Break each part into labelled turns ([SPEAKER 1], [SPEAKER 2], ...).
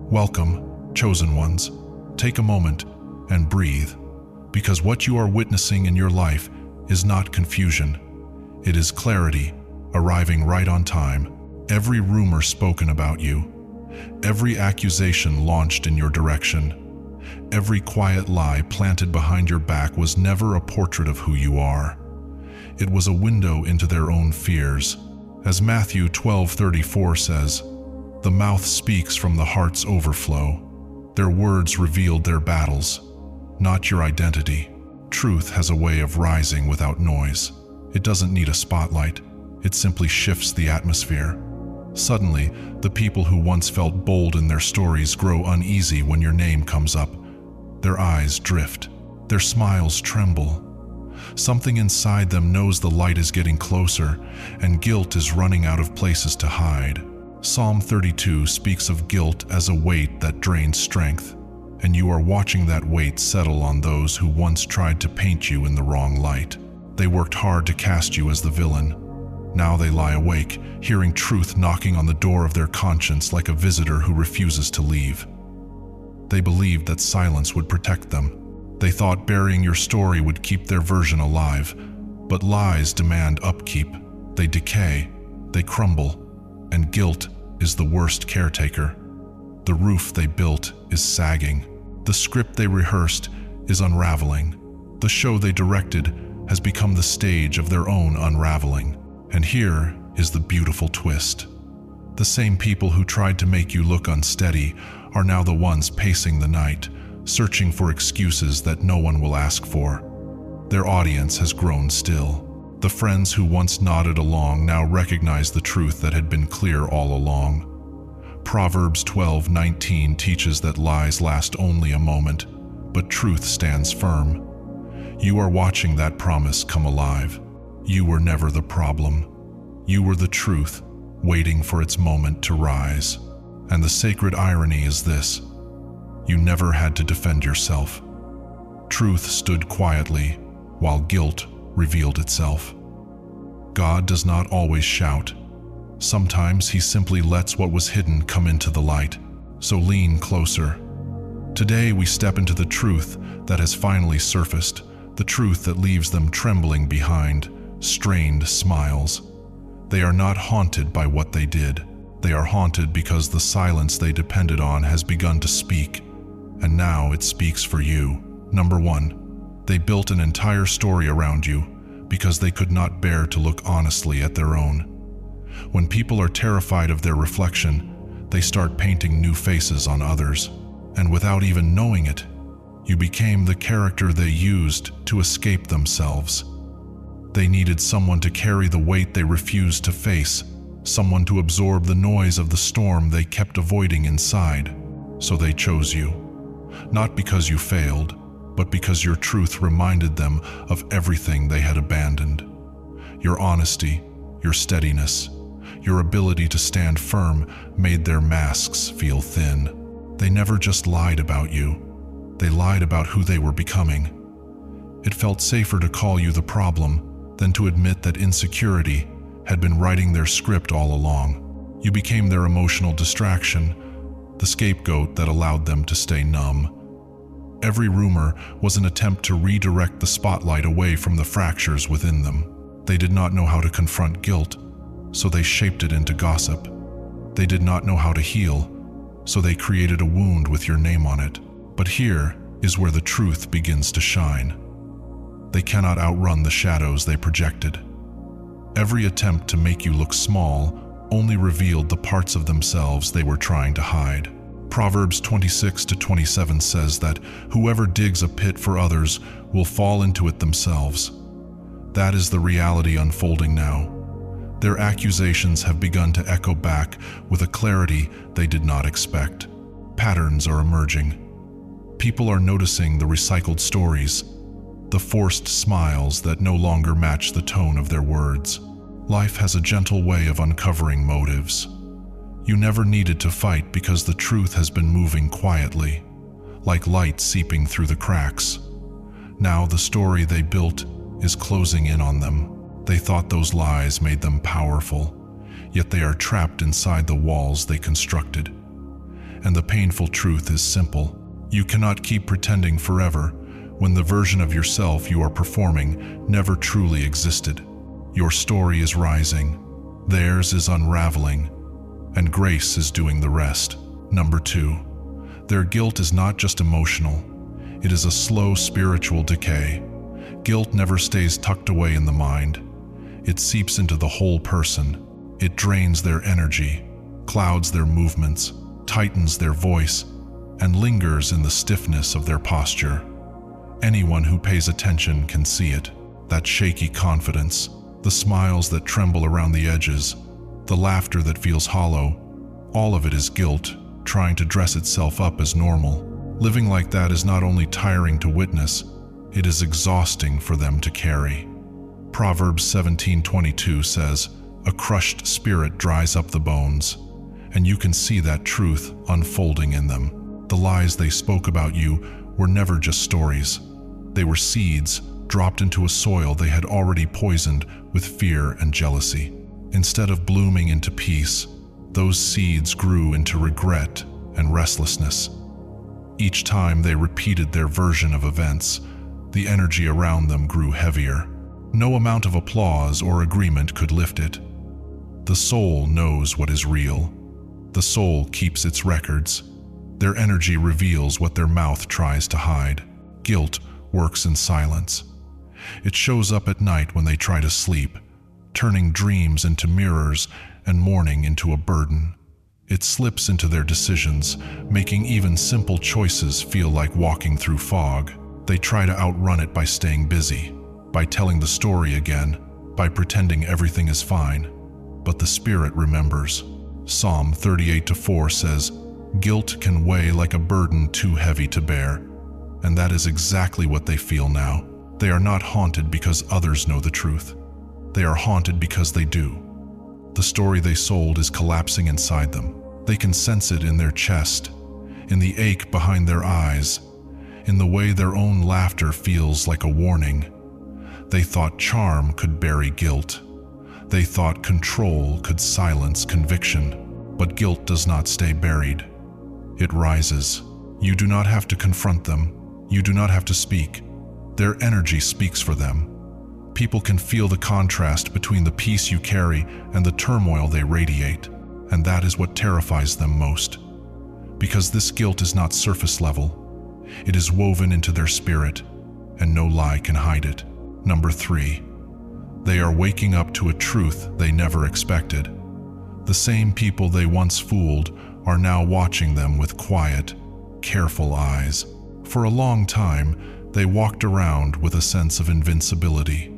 [SPEAKER 1] Welcome, chosen ones. Take a moment and breathe, because what you are witnessing in your life is not confusion. It is clarity, arriving right on time. Every rumor spoken about you, every accusation launched in your direction, every quiet lie planted behind your back was never a portrait of who you are. It was a window into their own fears. As Matthew 12:34 says, "The mouth speaks from the heart's overflow." Their words revealed their battles, not your identity. Truth has a way of rising without noise. It doesn't need a spotlight. It simply shifts the atmosphere. Suddenly, the people who once felt bold in their stories grow uneasy when your name comes up. Their eyes drift. Their smiles tremble. Something inside them knows the light is getting closer, and guilt is running out of places to hide. Psalm 32 speaks of guilt as a weight that drains strength, and you are watching that weight settle on those who once tried to paint you in the wrong light. They worked hard to cast you as the villain. Now they lie awake, hearing truth knocking on the door of their conscience like a visitor who refuses to leave. They believed that silence would protect them. They thought burying your story would keep their version alive. But lies demand upkeep. They decay, they crumble, and guilt is the worst caretaker. The roof they built is sagging. The script they rehearsed is unraveling. The show they directed has become the stage of their own unraveling. And here is the beautiful twist. The same people who tried to make you look unsteady are now the ones pacing the night, searching for excuses that no one will ask for. Their audience has grown still. The friends who once nodded along now recognize the truth that had been clear all along. Proverbs 12:19 teaches that lies last only a moment, but truth stands firm. You are watching that promise come alive. You were never the problem. You were the truth, waiting for its moment to rise. And the sacred irony is this: you never had to defend yourself. Truth stood quietly, while guilt revealed itself. God does not always shout. Sometimes He simply lets what was hidden come into the light. So lean closer. Today we step into the truth that has finally surfaced, the truth that leaves them trembling behind strained smiles. They are not haunted by what they did. They are haunted because the silence they depended on has begun to speak, and now it speaks for you. Number 1, they built an entire story around you because they could not bear to look honestly at their own. When people are terrified of their reflection, they start painting new faces on others, and without even knowing it, you became the character they used to escape themselves. They needed someone to carry the weight they refused to face, someone to absorb the noise of the storm they kept avoiding inside. So they chose you. Not because you failed, but because your truth reminded them of everything they had abandoned. Your honesty, your steadiness, your ability to stand firm made their masks feel thin. They never just lied about you. They lied about who they were becoming. It felt safer to call you the problem than to admit that insecurity had been writing their script all along. You became their emotional distraction, the scapegoat that allowed them to stay numb. Every rumor was an attempt to redirect the spotlight away from the fractures within them. They did not know how to confront guilt, so they shaped it into gossip. They did not know how to heal, so they created a wound with your name on it. But here is where the truth begins to shine. They cannot outrun the shadows they projected. Every attempt to make you look small only revealed the parts of themselves they were trying to hide. Proverbs 26:27 says that whoever digs a pit for others will fall into it themselves. That is the reality unfolding now. Their accusations have begun to echo back with a clarity they did not expect. Patterns are emerging. People are noticing the recycled stories, the forced smiles that no longer match the tone of their words. Life has a gentle way of uncovering motives. You never needed to fight because the truth has been moving quietly, like light seeping through the cracks. Now the story they built is closing in on them. They thought those lies made them powerful, yet they are trapped inside the walls they constructed. And the painful truth is simple. You cannot keep pretending forever when the version of yourself you are performing never truly existed. Your story is rising, theirs is unraveling, and grace is doing the rest. Number 2, their guilt is not just emotional. It is a slow spiritual decay. Guilt never stays tucked away in the mind. It seeps into the whole person. It drains their energy, clouds their movements, tightens their voice, and lingers in the stiffness of their posture. Anyone who pays attention can see it. That shaky confidence, the smiles that tremble around the edges, the laughter that feels hollow, all of it is guilt trying to dress itself up as normal. Living like that is not only tiring to witness, it is exhausting for them to carry. Proverbs 17:22 says, "A crushed spirit dries up the bones," and you can see that truth unfolding in them. The lies they spoke about you were never just stories. They were seeds dropped into a soil they had already poisoned with fear and jealousy. Instead of blooming into peace, those seeds grew into regret and restlessness. Each time they repeated their version of events, the energy around them grew heavier. No amount of applause or agreement could lift it. The soul knows what is real. The soul keeps its records. Their energy reveals what their mouth tries to hide. Guilt works in silence. It shows up at night when they try to sleep, turning dreams into mirrors and mourning into a burden. It slips into their decisions, making even simple choices feel like walking through fog. They try to outrun it by staying busy, by telling the story again, by pretending everything is fine. But the spirit remembers. Psalm 38:4 says, "Guilt can weigh like a burden too heavy to bear." And that is exactly what they feel now. They are not haunted because others know the truth. They are haunted because they do. The story they sold is collapsing inside them. They can sense it in their chest, in the ache behind their eyes, in the way their own laughter feels like a warning. They thought charm could bury guilt. They thought control could silence conviction. But guilt does not stay buried. It rises. You do not have to confront them. You do not have to speak. Their energy speaks for them. People can feel the contrast between the peace you carry and the turmoil they radiate, and that is what terrifies them most. Because this guilt is not surface level. It is woven into their spirit, and no lie can hide it. Number 3, they are waking up to a truth they never expected. The same people they once fooled are now watching them with quiet, careful eyes. For a long time, they walked around with a sense of invincibility.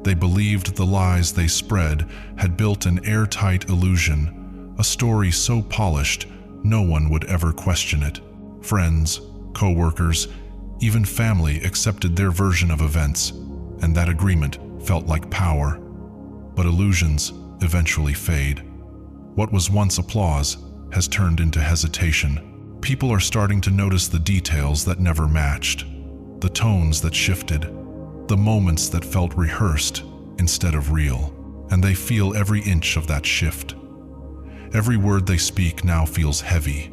[SPEAKER 1] They believed the lies they spread had built an airtight illusion, a story so polished no one would ever question it. Friends, co-workers, even family accepted their version of events, and that agreement felt like power. But illusions eventually fade. What was once applause has turned into hesitation. People are starting to notice the details that never matched, the tones that shifted, the moments that felt rehearsed instead of real, and they feel every inch of that shift. Every word they speak now feels heavy,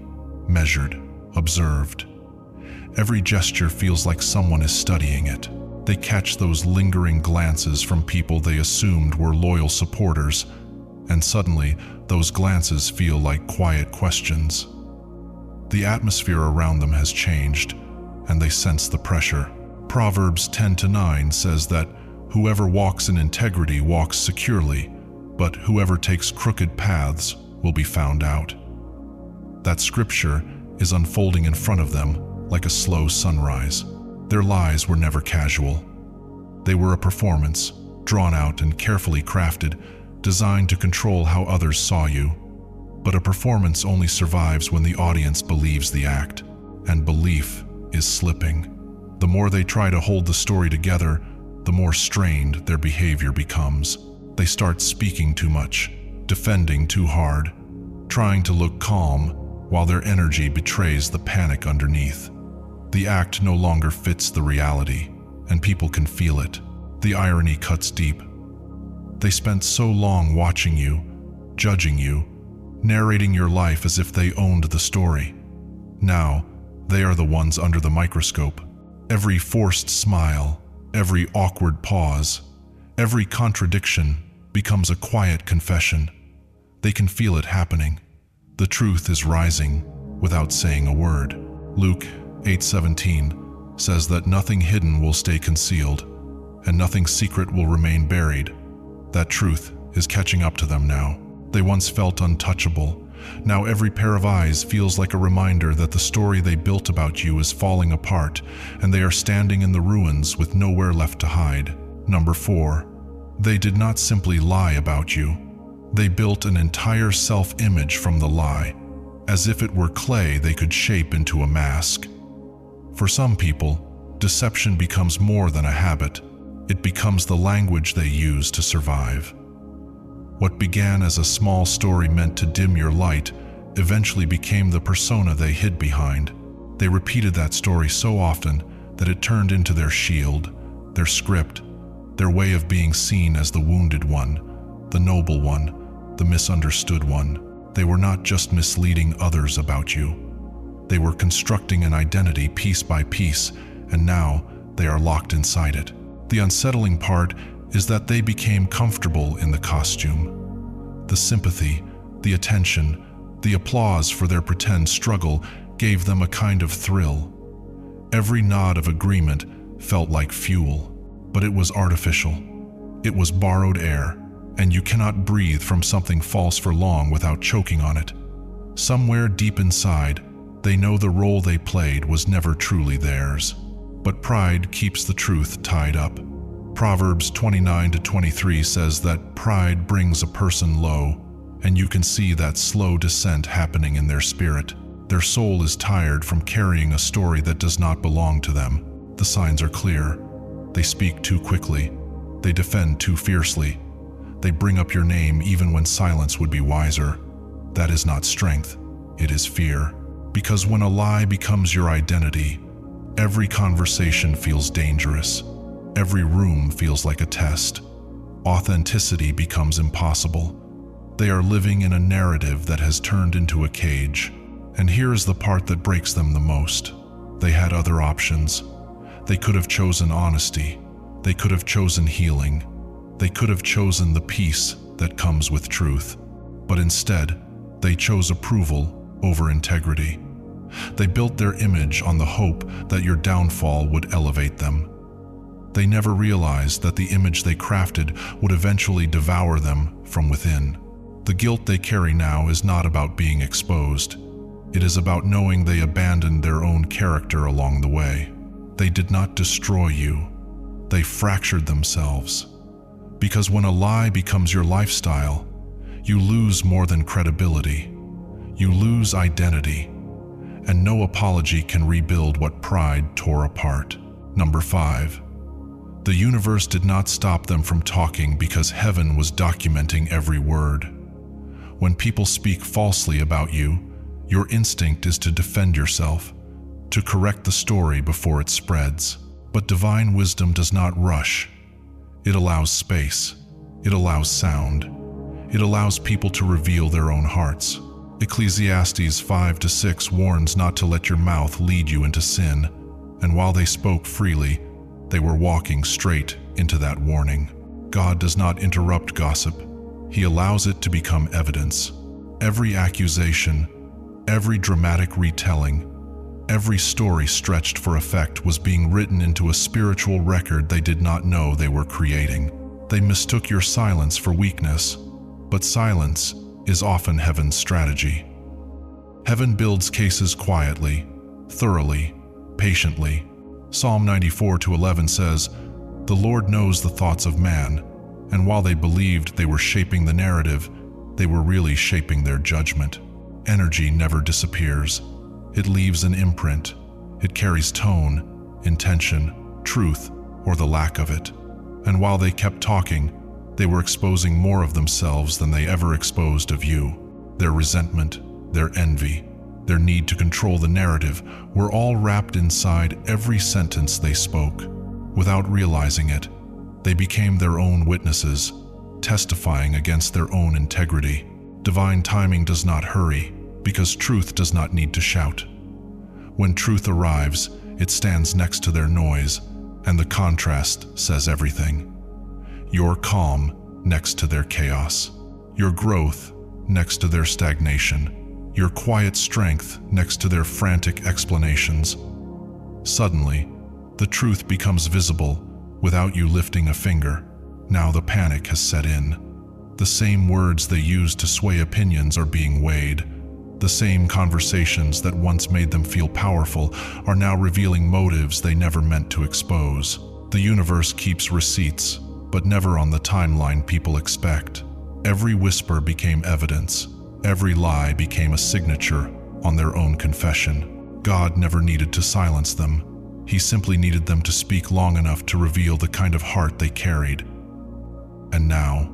[SPEAKER 1] measured, observed. Every gesture feels like someone is studying it. They catch those lingering glances from people they assumed were loyal supporters, and suddenly those glances feel like quiet questions. The atmosphere around them has changed, and they sense the pressure. Proverbs 10:9 says that whoever walks in integrity walks securely, but whoever takes crooked paths will be found out. That scripture is unfolding in front of them like a slow sunrise. Their lies were never casual. They were a performance, drawn out and carefully crafted, designed to control how others saw you. But a performance only survives when the audience believes the act, and belief is slipping. The more they try to hold the story together, the more strained their behavior becomes. They start speaking too much, defending too hard, trying to look calm while their energy betrays the panic underneath. The act no longer fits the reality, and people can feel it. The irony cuts deep. They spent so long watching you, judging you, narrating your life as if they owned the story. Now, they are the ones under the microscope. Every forced smile, every awkward pause, every contradiction becomes a quiet confession. They can feel it happening. The truth is rising without saying a word. Luke 8:17 says that nothing hidden will stay concealed, and nothing secret will remain buried. That truth is catching up to them now. They once felt untouchable. Now every pair of eyes feels like a reminder that the story they built about you is falling apart, and they are standing in the ruins with nowhere left to hide. Number 4. They did not simply lie about you. They built an entire self-image from the lie, as if it were clay they could shape into a mask. For some people, deception becomes more than a habit. It becomes the language they use to survive. What began as a small story meant to dim your light eventually became the persona they hid behind. They repeated that story so often that it turned into their shield, their script, their way of being seen as the wounded one, the noble one, the misunderstood one. They were not just misleading others about you. They were constructing an identity piece by piece, and now they are locked inside it. The unsettling part is that they became comfortable in the costume. The sympathy, the attention, the applause for their pretend struggle gave them a kind of thrill. Every nod of agreement felt like fuel, but it was artificial. It was borrowed air, and you cannot breathe from something false for long without choking on it. Somewhere deep inside, they know the role they played was never truly theirs. But pride keeps the truth tied up. Proverbs 29:23 says that pride brings a person low, and you can see that slow descent happening in their spirit. Their soul is tired from carrying a story that does not belong to them. The signs are clear. They speak too quickly. They defend too fiercely. They bring up your name even when silence would be wiser. That is not strength, it is fear. Because when a lie becomes your identity, every conversation feels dangerous. Every room feels like a test. Authenticity becomes impossible. They are living in a narrative that has turned into a cage. And here is the part that breaks them the most. They had other options. They could have chosen honesty. They could have chosen healing. They could have chosen the peace that comes with truth. But instead, they chose approval over integrity. They built their image on the hope that your downfall would elevate them. They never realized that the image they crafted would eventually devour them from within. The guilt they carry now is not about being exposed. It is about knowing they abandoned their own character along the way. They did not destroy you. They fractured themselves. Because when a lie becomes your lifestyle, you lose more than credibility. You lose identity. And no apology can rebuild what pride tore apart. Number 5. The universe did not stop them from talking because heaven was documenting every word. When people speak falsely about you, your instinct is to defend yourself, to correct the story before it spreads. But divine wisdom does not rush. It allows space. It allows sound. It allows people to reveal their own hearts. Ecclesiastes 5:6 warns not to let your mouth lead you into sin, and while they spoke freely, they were walking straight into that warning. God does not interrupt gossip. He allows it to become evidence. Every accusation, every dramatic retelling, every story stretched for effect was being written into a spiritual record they did not know they were creating. They mistook your silence for weakness, but silence is often heaven's strategy. Heaven builds cases quietly, thoroughly, patiently. Psalm 94:11 says, "The Lord knows the thoughts of man," and while they believed they were shaping the narrative, they were really shaping their judgment. Energy never disappears. It leaves an imprint. It carries tone, intention, truth, or the lack of it. And while they kept talking, they were exposing more of themselves than they ever exposed of you. Their resentment, their envy, their need to control the narrative were all wrapped inside every sentence they spoke. Without realizing it, they became their own witnesses, testifying against their own integrity. Divine timing does not hurry, because truth does not need to shout. When truth arrives, it stands next to their noise, and the contrast says everything. Your calm next to their chaos. Your growth next to their stagnation. Your quiet strength next to their frantic explanations. Suddenly, the truth becomes visible without you lifting a finger. Now the panic has set in. The same words they used to sway opinions are being weighed. The same conversations that once made them feel powerful are now revealing motives they never meant to expose. The universe keeps receipts, but never on the timeline people expect. Every whisper became evidence. Every lie became a signature on their own confession. God never needed to silence them. He simply needed them to speak long enough to reveal the kind of heart they carried. And now,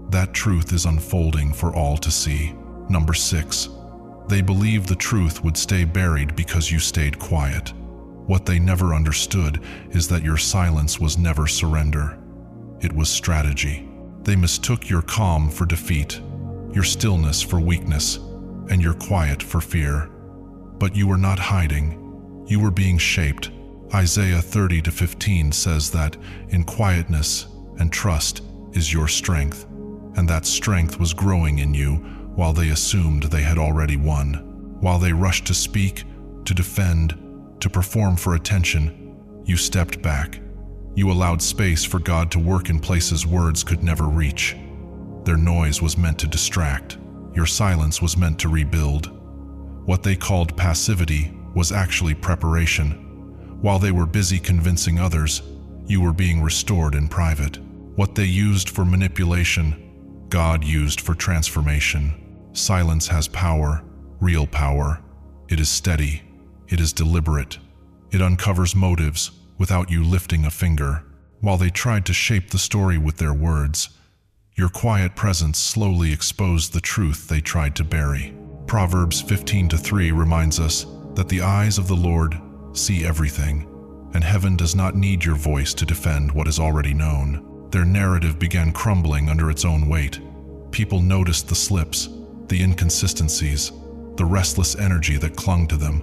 [SPEAKER 1] that truth is unfolding for all to see. Number 6. They believed the truth would stay buried because you stayed quiet. What they never understood is that your silence was never surrender. It was strategy. They mistook your calm for defeat, your stillness for weakness, and your quiet for fear. But you were not hiding. You were being shaped. Isaiah 30:15 says that in quietness and trust is your strength, and that strength was growing in you while they assumed they had already won. While they rushed to speak, to defend, to perform for attention, you stepped back. You allowed space for God to work in places words could never reach. Their noise was meant to distract. Your silence was meant to rebuild. What they called passivity was actually preparation. While they were busy convincing others, you were being restored in private. What they used for manipulation, God used for transformation. Silence has power, real power. It is steady. It is deliberate. It uncovers motives without you lifting a finger. While they tried to shape the story with their words, your quiet presence slowly exposed the truth they tried to bury. Proverbs 15:3 reminds us that the eyes of the Lord see everything, and heaven does not need your voice to defend what is already known. Their narrative began crumbling under its own weight. People noticed the slips, the inconsistencies, the restless energy that clung to them.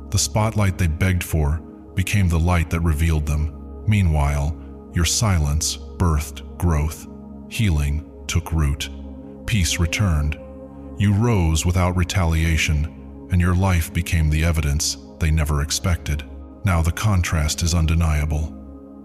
[SPEAKER 1] The spotlight they begged for became the light that revealed them. Meanwhile, your silence birthed growth. Healing took root. Peace returned. You rose without retaliation, and your life became the evidence they never expected. Now the contrast is undeniable.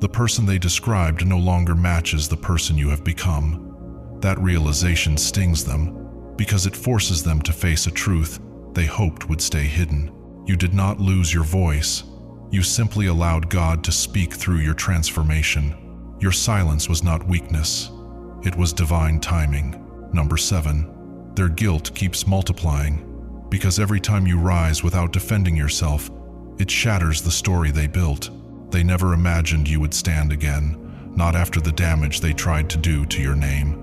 [SPEAKER 1] The person they described no longer matches the person you have become. That realization stings them because it forces them to face a truth they hoped would stay hidden. You did not lose your voice. You simply allowed God to speak through your transformation. Your silence was not weakness. It was divine timing. Number 7. Their guilt keeps multiplying because every time you rise without defending yourself, it shatters the story they built. They never imagined you would stand again, not after the damage they tried to do to your name.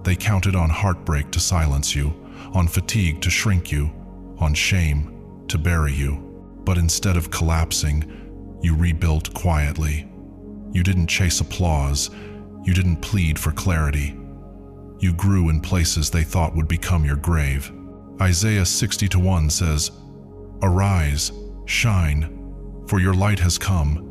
[SPEAKER 1] They counted on heartbreak to silence you, on fatigue to shrink you, on shame to bury you. But instead of collapsing, you rebuilt quietly. You didn't chase applause. You didn't plead for clarity. You grew in places they thought would become your grave. Isaiah 60:1 says, "Arise, shine, for your light has come."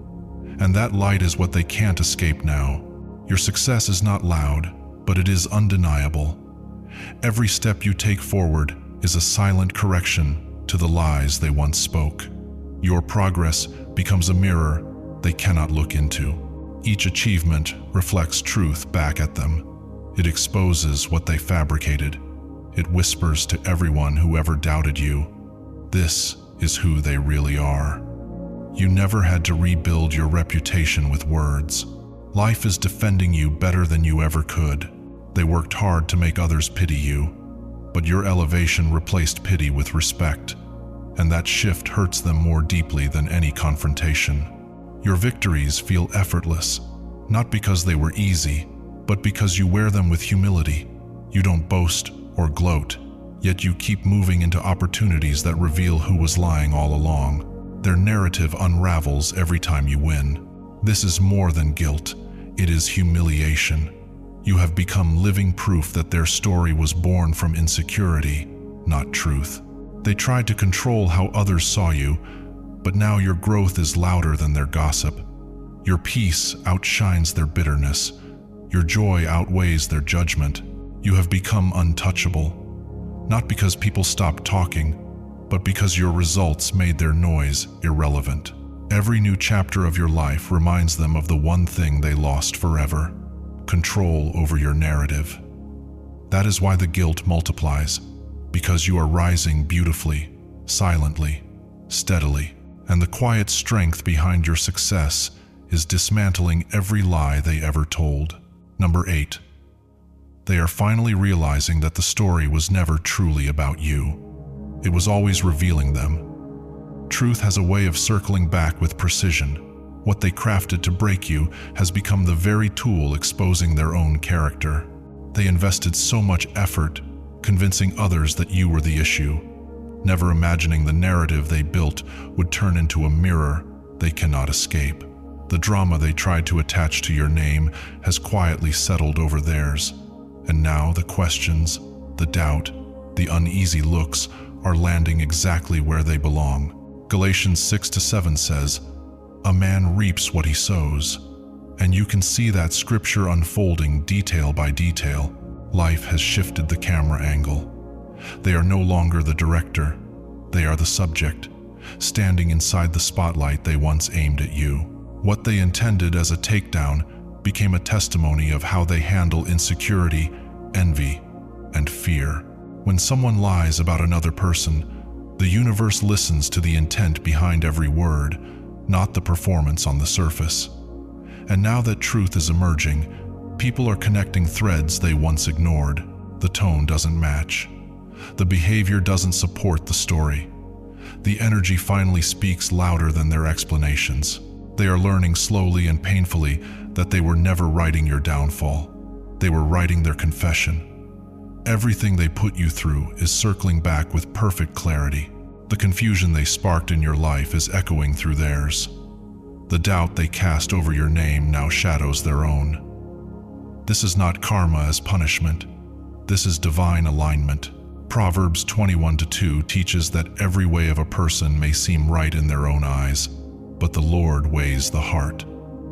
[SPEAKER 1] And that light is what they can't escape now. Your success is not loud, but it is undeniable. Every step you take forward is a silent correction to the lies they once spoke. Your progress becomes a mirror they cannot look into. Each achievement reflects truth back at them. It exposes what they fabricated. It whispers to everyone who ever doubted you, this is who they really are. You never had to rebuild your reputation with words. Life is defending you better than you ever could. They worked hard to make others pity you, but your elevation replaced pity with respect, and that shift hurts them more deeply than any confrontation. Your victories feel effortless, not because they were easy, but because you wear them with humility. You don't boast or gloat, yet you keep moving into opportunities that reveal who was lying all along. Their narrative unravels every time you win. This is more than guilt, it is humiliation. You have become living proof that their story was born from insecurity, not truth. They tried to control how others saw you, but now your growth is louder than their gossip. Your peace outshines their bitterness. Your joy outweighs their judgment. You have become untouchable, not because people stopped talking, but because your results made their noise irrelevant. Every new chapter of your life reminds them of the one thing they lost forever: control over your narrative. That is why the guilt multiplies, because you are rising beautifully, silently, steadily, and the quiet strength behind your success is dismantling every lie they ever told. Number 8. They are finally realizing that the story was never truly about you. It was always revealing them. Truth has a way of circling back with precision. What they crafted to break you has become the very tool exposing their own character. They invested so much effort convincing others that you were the issue, never imagining the narrative they built would turn into a mirror they cannot escape. The drama they tried to attach to your name has quietly settled over theirs, and now the questions, the doubt, the uneasy looks are landing exactly where they belong. Galatians 6-7 says, "A man reaps what he sows," and you can see that scripture unfolding detail by detail. Life has shifted the camera angle. They are no longer the director, they are the subject, standing inside the spotlight they once aimed at you. What they intended as a takedown became a testimony of how they handle insecurity, envy, and fear. When someone lies about another person, the universe listens to the intent behind every word, not the performance on the surface. And now that truth is emerging, people are connecting threads they once ignored. The tone doesn't match. The behavior doesn't support the story. The energy finally speaks louder than their explanations. They are learning slowly and painfully that they were never writing your downfall. They were writing their confession. Everything they put you through is circling back with perfect clarity. The confusion they sparked in your life is echoing through theirs. The doubt they cast over your name now shadows their own. This is not karma as punishment. This is divine alignment. Proverbs 21:2 teaches that every way of a person may seem right in their own eyes, but the Lord weighs the heart,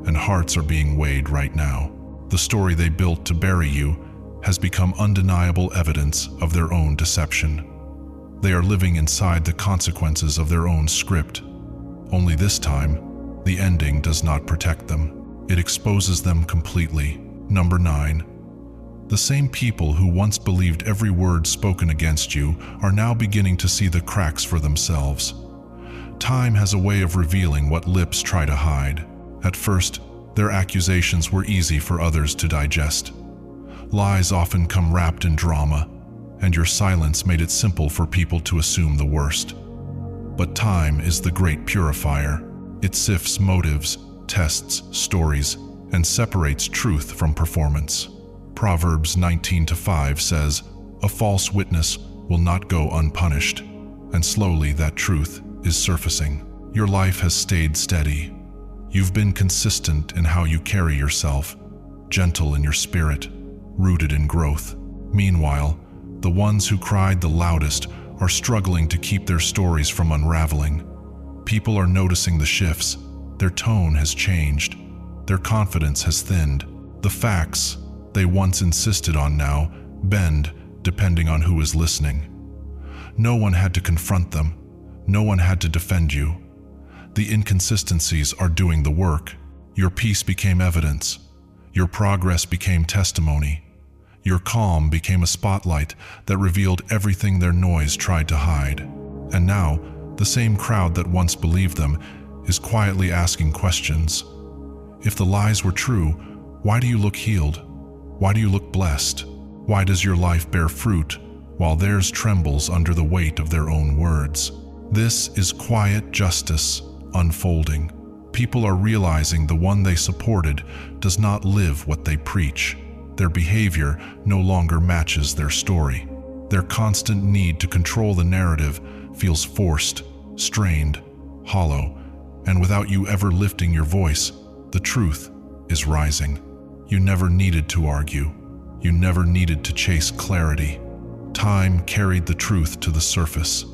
[SPEAKER 1] and hearts are being weighed right now. The story they built to bury you has become undeniable evidence of their own deception. They are living inside the consequences of their own script. Only this time, the ending does not protect them. It exposes them completely. Number 9. The same people who once believed every word spoken against you are now beginning to see the cracks for themselves. Time has a way of revealing what lips try to hide. At first, their accusations were easy for others to digest. Lies often come wrapped in drama, and your silence made it simple for people to assume the worst. But time is the great purifier. It sifts motives, tests stories, and separates truth from performance. Proverbs 19:5 says, "A false witness will not go unpunished," and slowly that truth is surfacing. Your life has stayed steady. You've been consistent in how you carry yourself, gentle in your spirit, rooted in growth. Meanwhile, the ones who cried the loudest are struggling to keep their stories from unraveling. People are noticing the shifts. Their tone has changed. Their confidence has thinned. The facts they once insisted on now bend depending on who is listening. No one had to confront them. No one had to defend you. The inconsistencies are doing the work. Your peace became evidence. Your progress became testimony. Your calm became a spotlight that revealed everything their noise tried to hide. And now, the same crowd that once believed them is quietly asking questions. If the lies were true, why do you look healed? Why do you look blessed? Why does your life bear fruit while theirs trembles under the weight of their own words? This is quiet justice unfolding. People are realizing the one they supported does not live what they preach. Their behavior no longer matches their story. Their constant need to control the narrative feels forced, strained, hollow, and without you ever lifting your voice, the truth is rising. You never needed to argue. You never needed to chase clarity. Time carried the truth to the surface,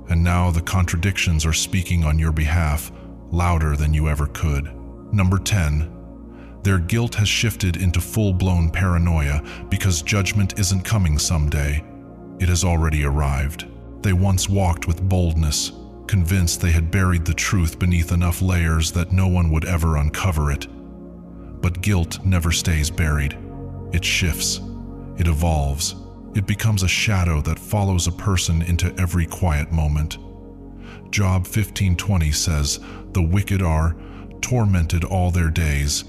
[SPEAKER 1] and now the contradictions are speaking on your behalf, louder than you ever could. Number 10. Their guilt has shifted into full-blown paranoia because judgment isn't coming someday. It has already arrived. They once walked with boldness, convinced they had buried the truth beneath enough layers that no one would ever uncover it. But guilt never stays buried. It shifts. It evolves. It becomes a shadow that follows a person into every quiet moment. Job 15:20 says, "The wicked are tormented all their days,"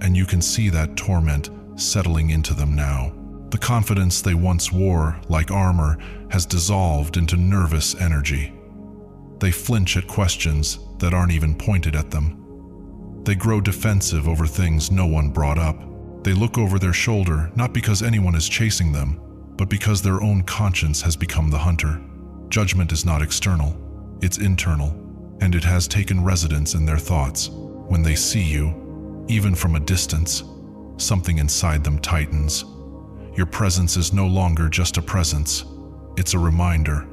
[SPEAKER 1] and you can see that torment settling into them now. The confidence they once wore, like armor, has dissolved into nervous energy. They flinch at questions that aren't even pointed at them. They grow defensive over things no one brought up. They look over their shoulder, not because anyone is chasing them, but because their own conscience has become the hunter. Judgment is not external, it's internal, and it has taken residence in their thoughts. When they see you, even from a distance, something inside them tightens. Your presence is no longer just a presence. It's a reminder,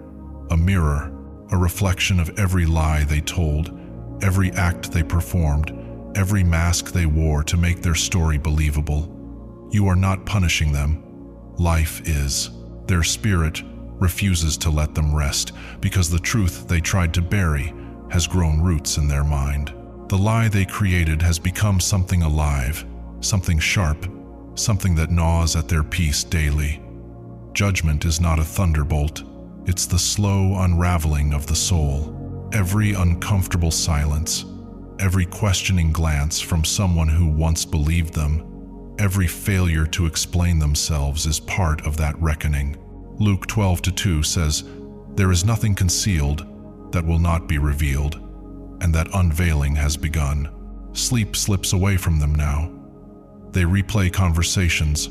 [SPEAKER 1] a mirror, a reflection of every lie they told, every act they performed, every mask they wore to make their story believable. You are not punishing them. Life is. Their spirit refuses to let them rest because the truth they tried to bury has grown roots in their mind. The lie they created has become something alive, something sharp, something that gnaws at their peace daily. Judgment is not a thunderbolt. It's the slow unraveling of the soul. Every uncomfortable silence, every questioning glance from someone who once believed them, every failure to explain themselves is part of that reckoning. Luke 12:2 says, "There is nothing concealed that will not be revealed, and that unveiling has begun." Sleep slips away from them now. They replay conversations,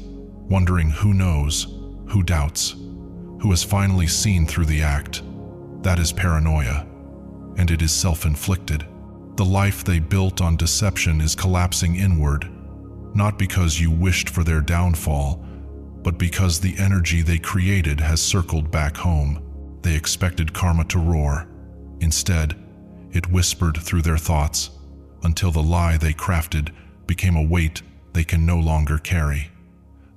[SPEAKER 1] wondering who knows, who doubts, who has finally seen through the act. That is paranoia, and it is self-inflicted. The life they built on deception is collapsing inward, not because you wished for their downfall, but because the energy they created has circled back home. They expected karma to roar. Instead, it whispered through their thoughts until the lie they crafted became a weight they can no longer carry.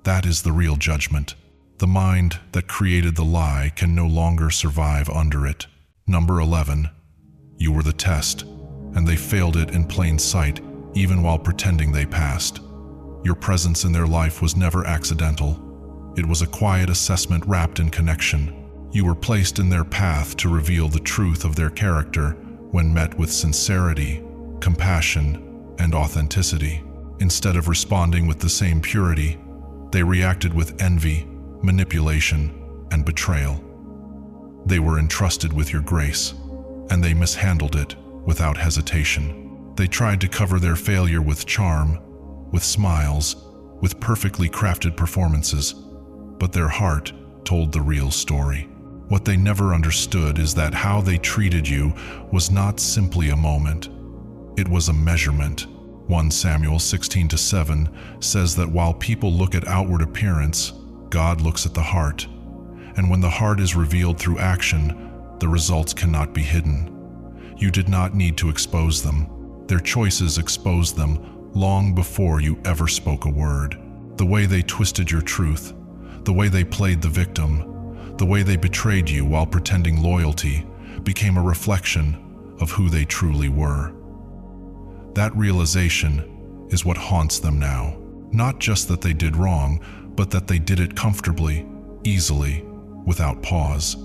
[SPEAKER 1] That is the real judgment. The mind that created the lie can no longer survive under it. Number 11. You were the test, and they failed it in plain sight, even while pretending they passed. Your presence in their life was never accidental. It was a quiet assessment wrapped in connection. You were placed in their path to reveal the truth of their character when met with sincerity, compassion, and authenticity. Instead of responding with the same purity, they reacted with envy, manipulation, and betrayal. They were entrusted with your grace, and they mishandled it without hesitation. They tried to cover their failure with charm, with smiles, with perfectly crafted performances, but their heart told the real story. What they never understood is that how they treated you was not simply a moment. It was a measurement. 1 Samuel 16:7 says that while people look at outward appearance, God looks at the heart. And when the heart is revealed through action, the results cannot be hidden. You did not need to expose them. Their choices exposed them long before you ever spoke a word. The way they twisted your truth, the way they played the victim, the way they betrayed you while pretending loyalty became a reflection of who they truly were. That realization is what haunts them now. Not just that they did wrong, but that they did it comfortably, easily, without pause.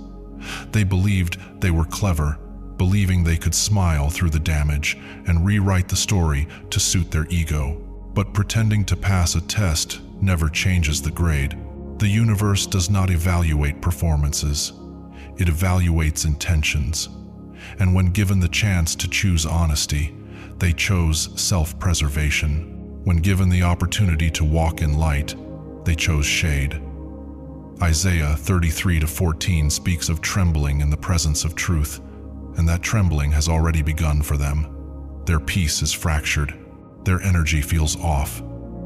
[SPEAKER 1] They believed they were clever, believing they could smile through the damage and rewrite the story to suit their ego. But pretending to pass a test never changes the grade. The universe does not evaluate performances. It evaluates intentions. And when given the chance to choose honesty, they chose self-preservation. When given the opportunity to walk in light, they chose shade. Isaiah 33:14 speaks of trembling in the presence of truth, and that trembling has already begun for them. Their peace is fractured. Their energy feels off.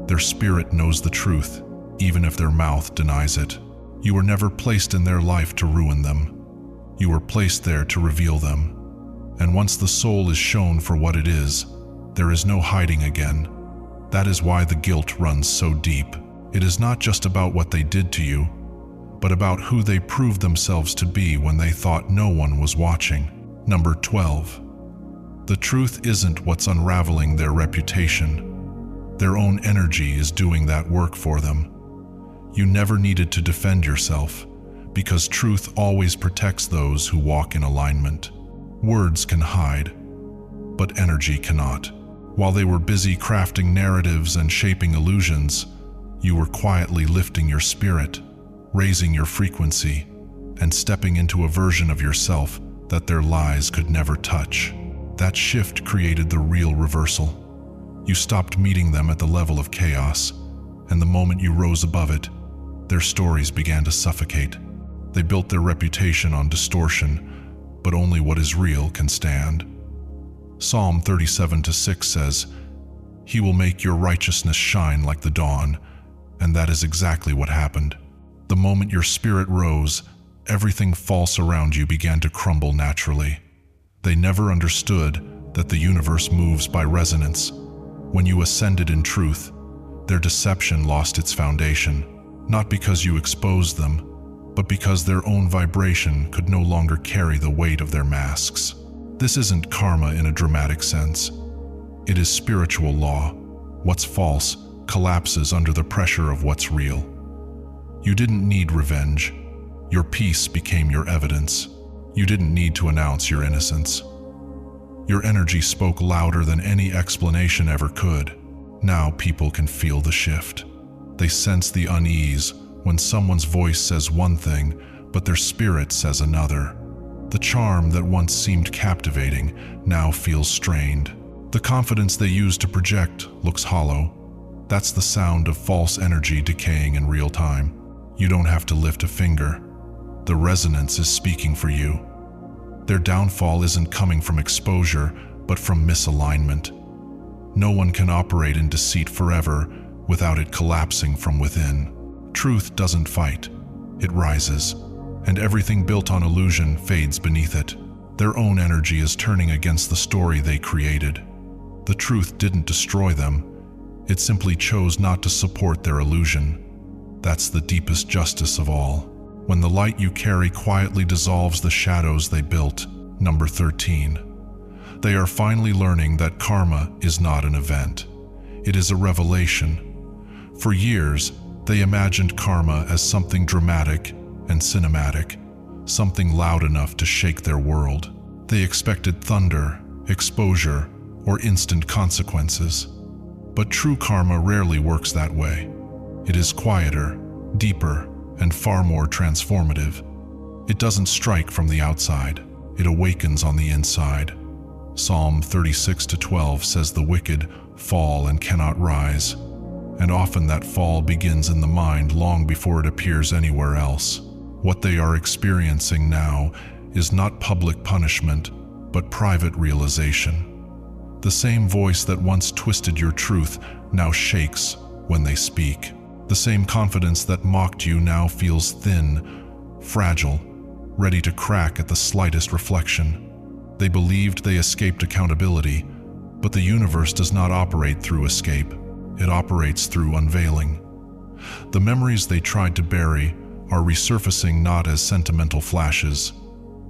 [SPEAKER 1] Their spirit knows the truth, even if their mouth denies it. You were never placed in their life to ruin them. You were placed there to reveal them. And once the soul is shown for what it is, there is no hiding again. That is why the guilt runs so deep. It is not just about what they did to you, but about who they proved themselves to be when they thought no one was watching. Number 12. The truth isn't what's unraveling their reputation. Their own energy is doing that work for them. You never needed to defend yourself, because truth always protects those who walk in alignment. Words can hide, but energy cannot. While they were busy crafting narratives and shaping illusions, you were quietly lifting your spirit, raising your frequency, and stepping into a version of yourself that their lies could never touch. That shift created the real reversal. You stopped meeting them at the level of chaos, and the moment you rose above it, their stories began to suffocate. They built their reputation on distortion, but only what is real can stand. Psalm 37:6 says, "He will make your righteousness shine like the dawn," and that is exactly what happened. The moment your spirit rose, everything false around you began to crumble naturally. They never understood that the universe moves by resonance. When you ascended in truth, their deception lost its foundation, not because you exposed them, but because their own vibration could no longer carry the weight of their masks. This isn't karma in a dramatic sense. It is spiritual law. What's false collapses under the pressure of what's real. You didn't need revenge. Your peace became your evidence. You didn't need to announce your innocence. Your energy spoke louder than any explanation ever could. Now people can feel the shift. They sense the unease when someone's voice says one thing, but their spirit says another. The charm that once seemed captivating now feels strained. The confidence they used to project looks hollow. That's the sound of false energy decaying in real time. You don't have to lift a finger. The resonance is speaking for you. Their downfall isn't coming from exposure, but from misalignment. No one can operate in deceit forever without it collapsing from within. Truth doesn't fight, it rises, and everything built on illusion fades beneath it. Their own energy is turning against the story they created. The truth didn't destroy them, it simply chose not to support their illusion. That's the deepest justice of all. When the light you carry quietly dissolves the shadows they built. Number 13. They are finally learning that karma is not an event. It is a revelation. For years, they imagined karma as something dramatic and cinematic, something loud enough to shake their world. They expected thunder, exposure, or instant consequences. But true karma rarely works that way. It is quieter, deeper, and far more transformative. It doesn't strike from the outside, it awakens on the inside. Psalm 36:12 says the wicked fall and cannot rise, and often that fall begins in the mind long before it appears anywhere else. What they are experiencing now is not public punishment, but private realization. The same voice that once twisted your truth now shakes when they speak. The same confidence that mocked you now feels thin, fragile, ready to crack at the slightest reflection. They believed they escaped accountability, but the universe does not operate through escape. It operates through unveiling. The memories they tried to bury are resurfacing not as sentimental flashes,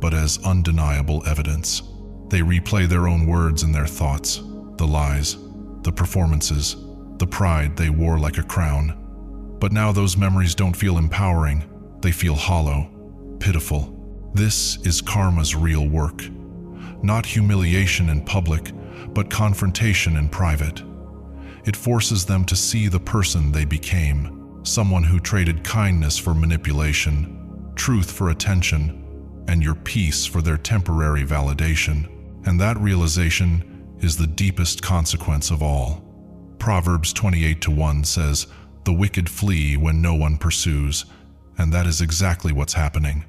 [SPEAKER 1] but as undeniable evidence. They replay their own words and their thoughts, the lies, the performances, the pride they wore like a crown. But now those memories don't feel empowering, they feel hollow, pitiful. This is karma's real work. Not humiliation in public, but confrontation in private. It forces them to see the person they became, someone who traded kindness for manipulation, truth for attention, and your peace for their temporary validation. And that realization is the deepest consequence of all. Proverbs 28:1 says, "The wicked flee when no one pursues," and that is exactly what's happening.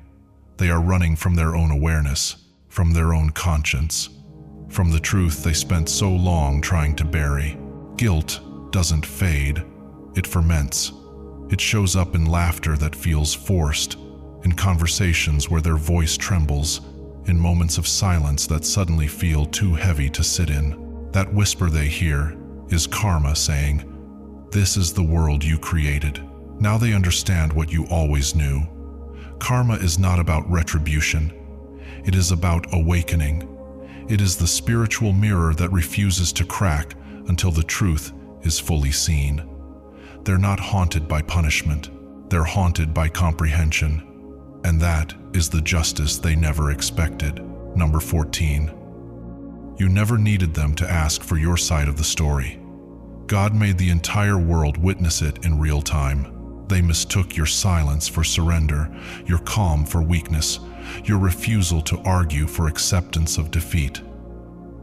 [SPEAKER 1] They are running from their own awareness, from their own conscience, from the truth they spent so long trying to bury. Guilt doesn't fade, it ferments. It shows up in laughter that feels forced, in conversations where their voice trembles, in moments of silence that suddenly feel too heavy to sit in. That whisper they hear is karma saying, "This is the world you created." Now they understand what you always knew. Karma is not about retribution. It is about awakening. It is the spiritual mirror that refuses to crack until the truth is fully seen. They're not haunted by punishment. They're haunted by comprehension. And that is the justice they never expected. Number 14. You never needed them to ask for your side of the story. God made the entire world witness it in real time. They mistook your silence for surrender, your calm for weakness, your refusal to argue for acceptance of defeat.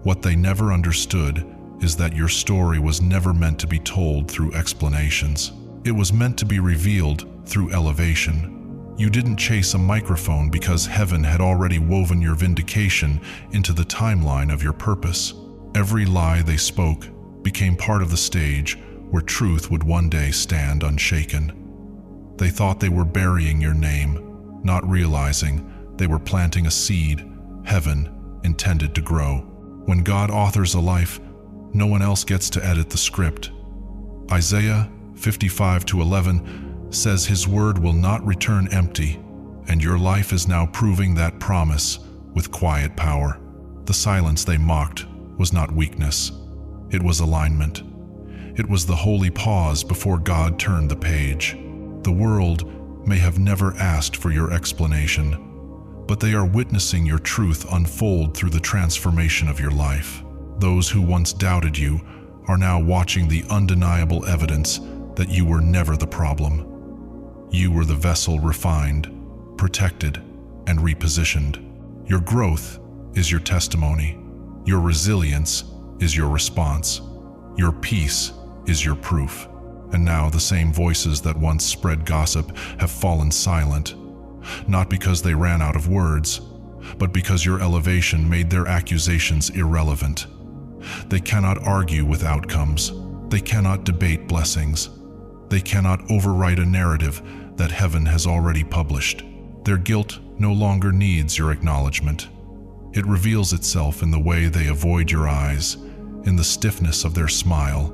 [SPEAKER 1] What they never understood is that your story was never meant to be told through explanations. It was meant to be revealed through elevation. You didn't chase a microphone because heaven had already woven your vindication into the timeline of your purpose. Every lie they spoke became part of the stage where truth would one day stand unshaken. They thought they were burying your name, not realizing they were planting a seed heaven intended to grow. When God authors a life, no one else gets to edit the script. Isaiah 55:11 says his word will not return empty, and your life is now proving that promise with quiet power. The silence they mocked was not weakness. It was alignment. It was the holy pause before God turned the page. The world may have never asked for your explanation, but they are witnessing your truth unfold through the transformation of your life. Those who once doubted you are now watching the undeniable evidence that you were never the problem. You were the vessel refined, protected, and repositioned. Your growth is your testimony. Your resilience is your response. Your peace is your proof. And now the same voices that once spread gossip have fallen silent, not because they ran out of words, but because your elevation made their accusations irrelevant. They cannot argue with outcomes. They cannot debate blessings. They cannot overwrite a narrative that heaven has already published. Their guilt no longer needs your acknowledgement. It reveals itself in the way they avoid your eyes, in the stiffness of their smile,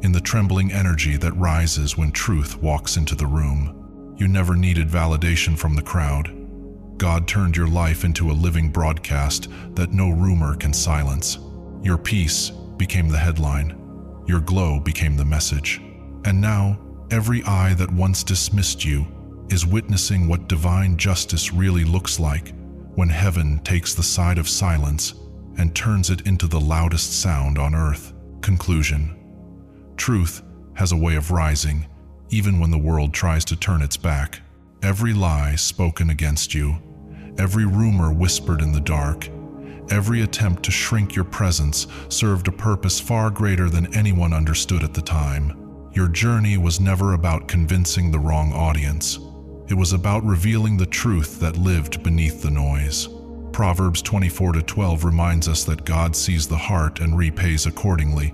[SPEAKER 1] in the trembling energy that rises when truth walks into the room. You never needed validation from the crowd. God turned your life into a living broadcast that no rumor can silence. Your peace became the headline. Your glow became the message. And now, every eye that once dismissed you is witnessing what divine justice really looks like when heaven takes the side of silence and turns it into the loudest sound on earth. Conclusion. Truth has a way of rising, even when the world tries to turn its back. Every lie spoken against you, every rumor whispered in the dark, every attempt to shrink your presence served a purpose far greater than anyone understood at the time. Your journey was never about convincing the wrong audience. It was about revealing the truth that lived beneath the noise. Proverbs 24:12 reminds us that God sees the heart and repays accordingly,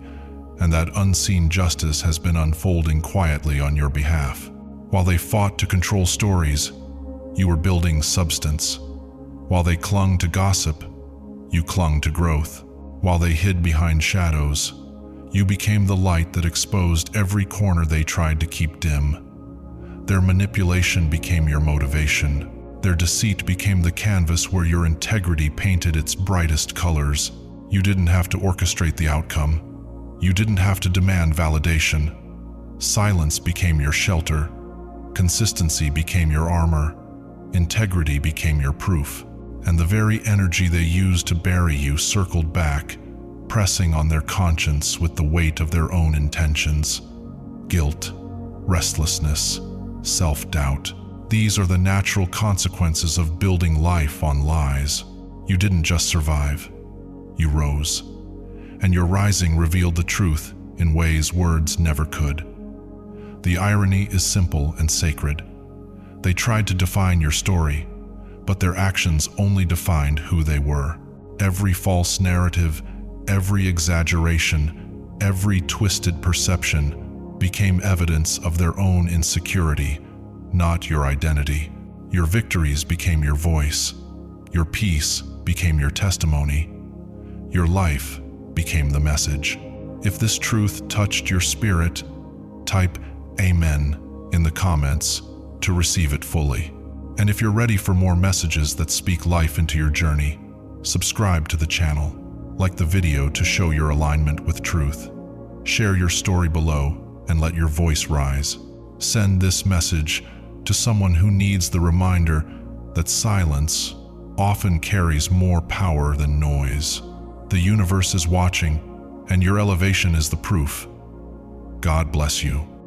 [SPEAKER 1] and that unseen justice has been unfolding quietly on your behalf. While they fought to control stories, you were building substance. While they clung to gossip, you clung to growth. While they hid behind shadows, you became the light that exposed every corner they tried to keep dim. Their manipulation became your motivation. Their deceit became the canvas where your integrity painted its brightest colors. You didn't have to orchestrate the outcome. You didn't have to demand validation. Silence became your shelter. Consistency became your armor. Integrity became your proof. And the very energy they used to bury you circled back, pressing on their conscience with the weight of their own intentions. Guilt, restlessness, self-doubt. These are the natural consequences of building life on lies. You didn't just survive. You rose. And your rising revealed the truth in ways words never could. The irony is simple and sacred. They tried to define your story, but their actions only defined who they were. Every false narrative, every exaggeration, every twisted perception became evidence of their own insecurity, not your identity. Your victories became your voice. Your peace became your testimony. Your life became the message. If this truth touched your spirit, type Amen in the comments to receive it fully. And if you're ready for more messages that speak life into your journey, subscribe to the channel, like the video to show your alignment with truth. Share your story below and let your voice rise. Send this message to someone who needs the reminder that silence often carries more power than noise. The universe is watching, and your elevation is the proof. God bless you.